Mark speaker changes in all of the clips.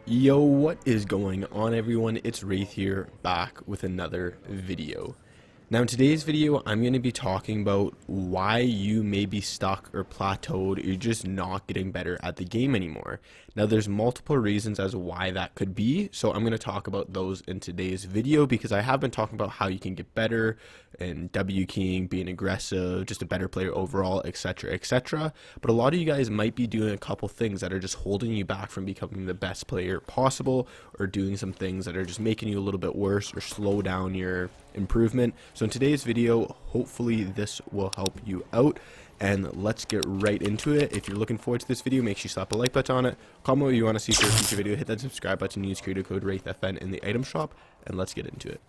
Speaker 1: Yo, what is going on, everyone? It's Wraith here, back with another video. Now in today's video, I'm going to be talking about why you may be stuck or plateaued, or you're just not getting better at the game anymore. Now there's multiple reasons as to why that could be, so I'm going to talk about those in today's video because I have been talking about how you can get better and W keying, being aggressive, just a better player overall, etc, etc. But a lot of you guys might be doing a couple things that are just holding you back from becoming the best player possible, or doing some things that are just making you a little bit worse or slow down your improvement. So in today's video, hopefully this will help you out, and let's get right into it. If you're looking forward to this video, make sure you slap a like button on it, comment what you want to see for a future video, hit that subscribe button, use creator code WraithFN in the item shop, and let's get into it.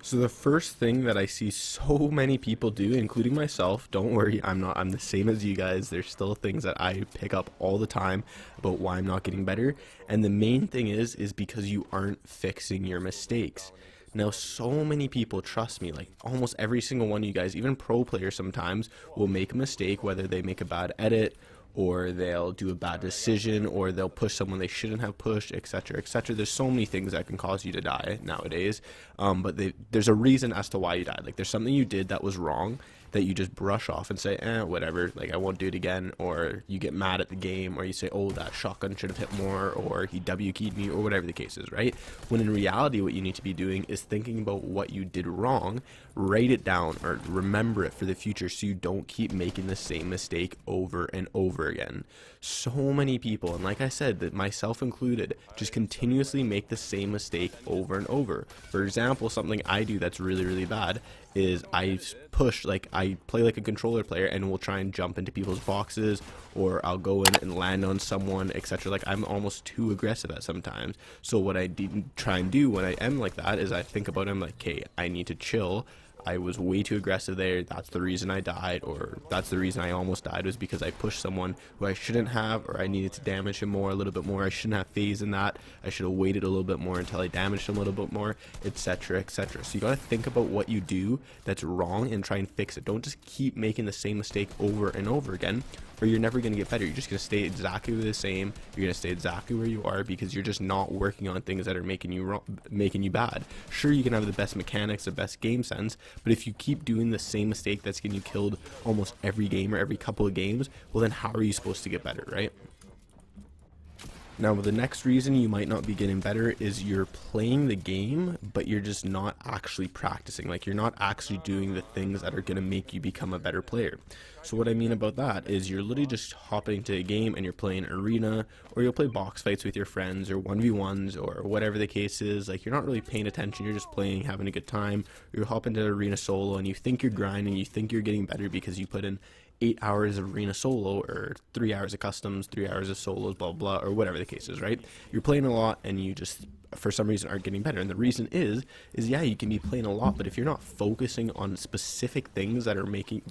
Speaker 1: So the first thing that I see so many people do, including myself, don't worry, I'm the same as you guys. There's still things that I pick up all the time about why I'm not getting better, and the main thing is because you aren't fixing your mistakes. Now, so many people, trust me, like almost every single one of you guys, even pro players sometimes, will make a mistake, whether they make a bad edit, or they'll do a bad decision, or they'll push someone they shouldn't have pushed, etc, etc. There's so many things that can cause you to die nowadays, but there's a reason as to why you died. Like, there's something you did that was wrong that you just brush off and say, whatever, like I won't do it again, or you get mad at the game, or you say, oh, that shotgun should have hit more, or he W keyed me, or whatever the case is, right? When in reality, what you need to be doing is thinking about what you did wrong, write it down, or remember it for the future so you don't keep making the same mistake over and over again. So many people, and like I said, that myself included, just continuously make the same mistake over and over. For example, something I do that's really, really bad is I push, like I play like a controller player and will try and jump into people's boxes, or I'll go in and land on someone, etc. Like, I'm almost too aggressive at sometimes. So what I try and do when I am like that is I think about it, I'm like, okay, I need to chill. I was way too aggressive there. That's the reason I died, or that's the reason I almost died, was because I pushed someone who I shouldn't have, or I needed to damage him more, a little bit more. I shouldn't have phase in that. I should have waited a little bit more until I damaged him a little bit more, etc, etc. So you got to think about what you do that's wrong and try and fix it. Don't just keep making the same mistake over and over again, or you're never going to get better. You're just going to stay exactly the same. You're going to stay exactly where you are because you're just not working on things that are making you wrong, making you bad. Sure, you can have the best mechanics, the best game sense, but if you keep doing the same mistake that's getting you killed almost every game or every couple of games, well then how are you supposed to get better, right? Now, the next reason you might not be getting better is you're playing the game, but you're just not actually practicing. Like, you're not actually doing the things that are going to make you become a better player. So what I mean about that is you're literally just hopping into a game and you're playing arena, or you'll play box fights with your friends, or 1v1s, or whatever the case is. Like, you're not really paying attention, you're just playing, having a good time. Or you hop into arena solo and you think you're grinding, you think you're getting better because you put in 8 hours of arena solo, or 3 hours of customs, 3 hours of solos, blah blah, or whatever the case is, right? You're playing a lot and you just for some reason aren't getting better. And the reason is yeah, you can be playing a lot, but if you're not focusing on specific things that are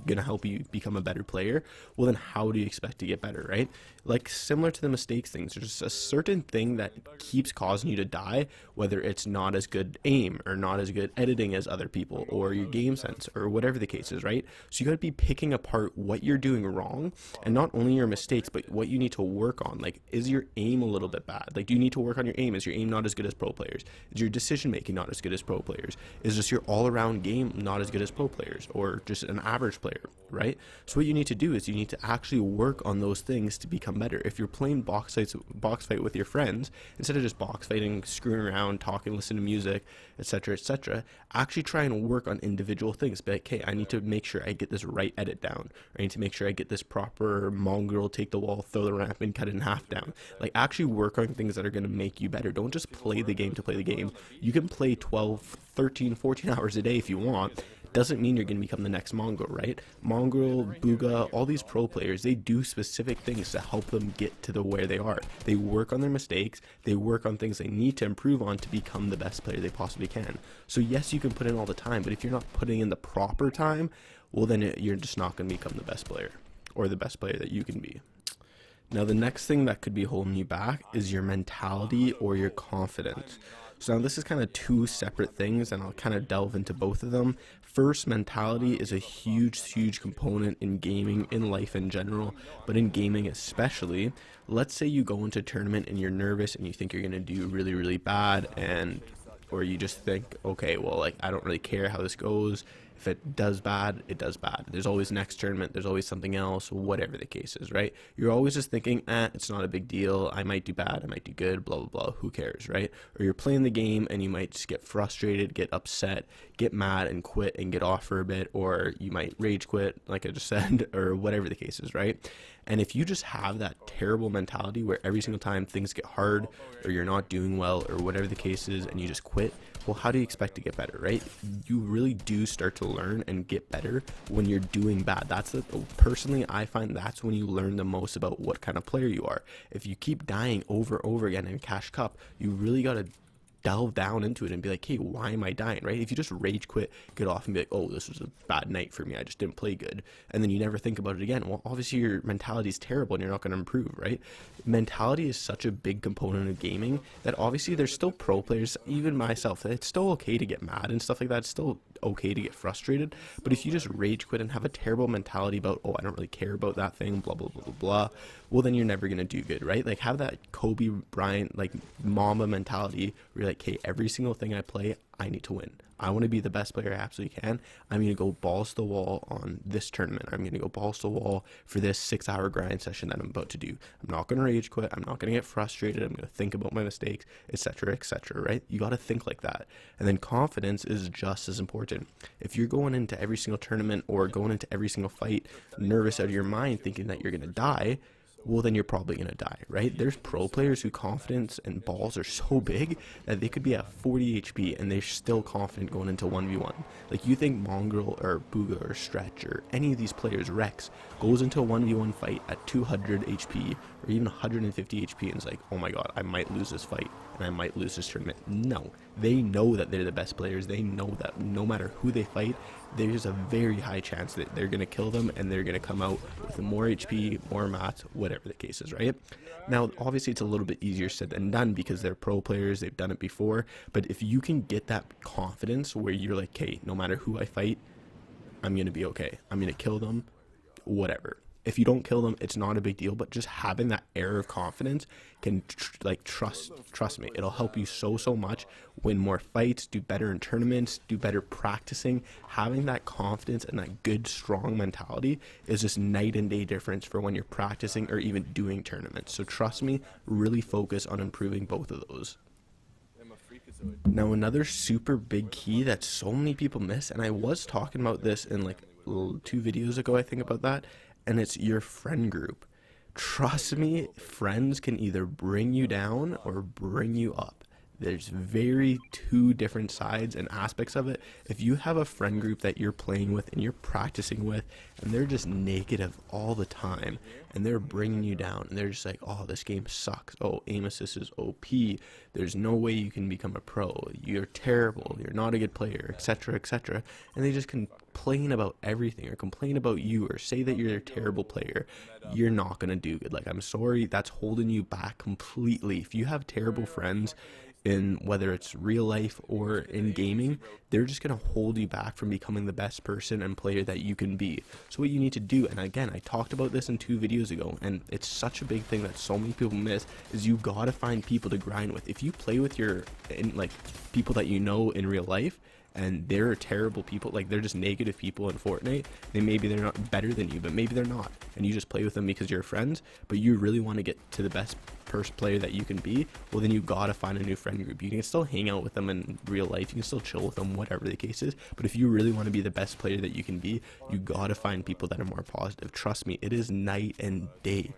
Speaker 1: gonna help you become a better player, well then how do you expect to get better, right? Like, similar to the mistakes things, there's a certain thing that keeps causing you to die, whether it's not as good aim, or not as good editing as other people, or your game sense, or whatever the case is, right? So you gotta be picking apart what you're doing wrong, and not only your mistakes, but what you need to work on. Like, is your aim a little bit bad? Like, do you need to work on your aim? Is your aim not as good as pro players? Is your decision making not as good as pro players? Is just your all-around game not as good as pro players, or just an average player, right? So what you need to do is you need to actually work on those things to become better. If you're playing box fight with your friends, instead of just box fighting, screwing around, talking, listening to music, etc, etc, actually try and work on individual things. Be like, hey, I need to make sure I get this right edit down, or I need to make sure I get this proper mongrel, take the wall, throw the ramp, and cut it in half down. Like, actually work on things that are going to make you better. Don't just play the game to play the game. You can play 12, 13, 14 hours a day if you want. Doesn't mean you're going to become the next Mongrel, right? Mongrel, Booga, all these pro players, they do specific things to help them get to where they are. They work on their mistakes, they work on things they need to improve on to become the best player they possibly can. So yes, you can put in all the time, but if you're not putting in the proper time, well then you're just not going to become the best player, or the best player that you can be. Now, the next thing that could be holding you back is your mentality or your confidence. So now this is kind of two separate things, and I'll kind of delve into both of them. First, mentality is a huge component in gaming, in life in general, but in gaming especially. Let's say you go into a tournament and you're nervous and you think you're going to do really bad, and or you just think, okay, well, like, I don't really care how this goes. If it does bad, it does bad. There's always next tournament, there's always something else, whatever the case is, right? You're always just thinking, it's not a big deal. I might do bad, I might do good, blah, blah, blah. Who cares, right? Or you're playing the game and you might just get frustrated, get upset, get mad and quit and get off for a bit, or you might rage quit, like I just said, or whatever the case is, right? And if you just have that terrible mentality where every single time things get hard or you're not doing well or whatever the case is and you just quit, well, how do you expect to get better, right? You really do start to learn and get better when you're doing bad. Personally, I find that's when you learn the most about what kind of player you are. If you keep dying over and over again in Cash Cup, you really got to delve down into it and be like, hey, why am I dying, right? If you just rage quit, get off and be like, oh, this was a bad night for me, I just didn't play good, and then you never think about it again, well, obviously your mentality is terrible and you're not going to improve, right? Mentality is such a big component of gaming that obviously there's still pro players, even myself, it's still okay to get mad and stuff like that. It's still okay to get frustrated, but if you just rage quit and have a terrible mentality about, oh, I don't really care about that thing, blah blah blah blah blah, well, then you're never gonna do good, right? Like, have that Kobe Bryant, like, Mamba mentality where you're like, hey, every single thing I play, I need to win. I want to be the best player I absolutely can. I'm going to go balls to the wall on this tournament. I'm going to go balls to the wall for this 6-hour grind session that I'm about to do. I'm not going to rage quit. I'm not going to get frustrated. I'm going to think about my mistakes, etc., right? You got to think like that. And then confidence is just as important. If you're going into every single tournament or going into every single fight nervous out of your mind thinking that you're going to die, well, then you're probably going to die, right? There's pro players who confidence and balls are so big that they could be at 40 HP and they're still confident going into 1v1. Like, you think Mongrel or Booga or Stretch or any of these players, Rex, goes into a 1v1 fight at 200 HP or even 150 HP and is like, oh my god, I might lose this fight and I might lose this tournament. No, they know that they're the best players. They know that no matter who they fight, there's a very high chance that they're going to kill them and they're going to come out with more HP, more mats, whatever the case is, right? Now, obviously, it's a little bit easier said than done because they're pro players, they've done it before, but if you can get that confidence where you're like, hey, no matter who I fight, I'm going to be okay. I'm going to kill them, whatever. If you don't kill them, it's not a big deal, but just having that air of confidence can, trust me, it'll help you so much, win more fights, do better in tournaments, do better practicing. Having that confidence and that good, strong mentality is just night and day difference for when you're practicing or even doing tournaments. So trust me, really focus on improving both of those. Now, another super big key that so many people miss, and I was talking about this in like 2 videos ago, I think, about that, and it's your friend group. Trust me, friends can either bring you down or bring you up. There's very 2 different sides and aspects of it. If you have a friend group that you're playing with and you're practicing with and they're just negative all the time and they're bringing you down and they're just like, oh, this game sucks, oh, aim assist is OP, there's no way you can become a pro, you're terrible, you're not a good player, etc., and they just complain about everything or complain about you or say that you're a terrible player, you're not going to do good. Like, I'm sorry, that's holding you back completely. If you have terrible friends, in whether it's real life or in gaming, they're just going to hold you back from becoming the best person and player that you can be. So what you need to do, and again, I talked about this in 2 videos ago, and it's such a big thing that so many people miss, is you got to find people to grind with. If you play with people that you know in real life, and they're terrible people, like they're just negative people in Fortnite, then maybe they're not better than you, but maybe they're not, and you just play with them because you're friends, but you really want to get to the best player that you can be, well, then you gotta find a new friend group. You can still hang out with them in real life, you can still chill with them, whatever the case is, but if you really want to be the best player that you can be, you gotta find people that are more positive. Trust me, it is night and day.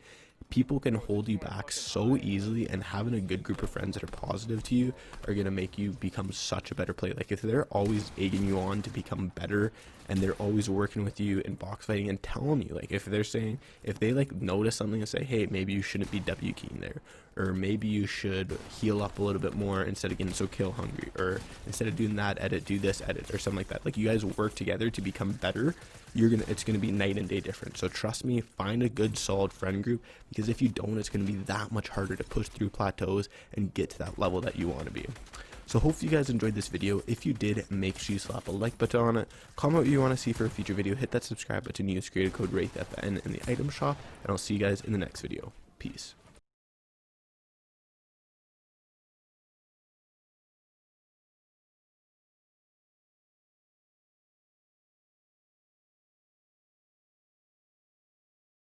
Speaker 1: People can hold you back so easily, and having a good group of friends that are positive to you are going to make you become such a better player. Like, if they're always egging you on to become better and they're always working with you in box fighting and telling you, like, if they like notice something and say, hey, maybe you shouldn't be W keying there, or maybe you should heal up a little bit more instead of getting so kill hungry, or instead of doing that edit, do this edit, or something like that. Like, you guys work together to become better, it's gonna be night and day different. So trust me, find a good solid friend group, because if you don't, it's gonna be that much harder to push through plateaus and get to that level that you want to be. So hopefully you guys enjoyed this video. If you did, make sure you slap a like button on it, comment what you want to see for a future video, hit that subscribe button, use creator code WraithFN in the item shop, and I'll see you guys in the next video. Peace.